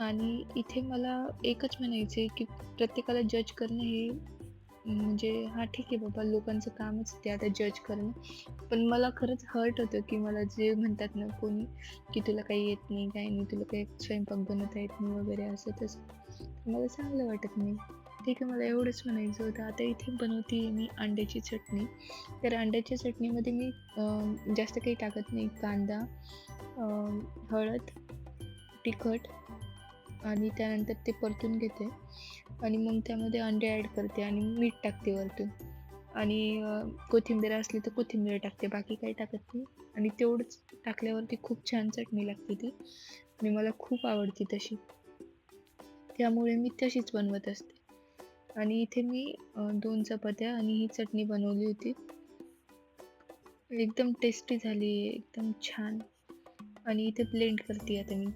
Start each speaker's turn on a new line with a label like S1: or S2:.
S1: आणि इथे मला एकच म्हणायचं आहे, की प्रत्येकाला जज करणं हे म्हणजे हां, ठीक आहे बाबा लोकांचं कामच ते आता जज करणं. पण मला खरंच हर्ट होतं, की मला जे म्हणतात ना कोणी, की तुला काही येत नाही, काही नाही, तुला काही स्वयंपाक बनवता येत नाही वगैरे असं तसं. मला चांगलं वाटत नाही. ठीक आहे, मला एवढंच म्हणायचं होतं. आता इथे बनवते मी अंड्याची चटणी. तर अंड्याच्या चटणीमध्ये मी जास्त काही टाकत नाही. कांदा, हळद, तिखट आणि त्यानंतर ते परतून घेते आणि मग त्यामध्ये अंडे ॲड करते आणि मीठ टाकते वरतून आणि कोथिंबीर असली तर कोथिंबीर टाकते, बाकी काही टाकत नाही आणि तेवढंच टाकल्यावरती खूप छान चटणी लागते ती आणि मला खूप आवडते तशी. त्यामुळे मी तशीच बनवत असते आणि इथे मी 2 चपात्या आणि ही चटणी बनवली होती. एकदम टेस्टी झाली, एकदम छान आणि इथे ब्लेंड करते आता मी.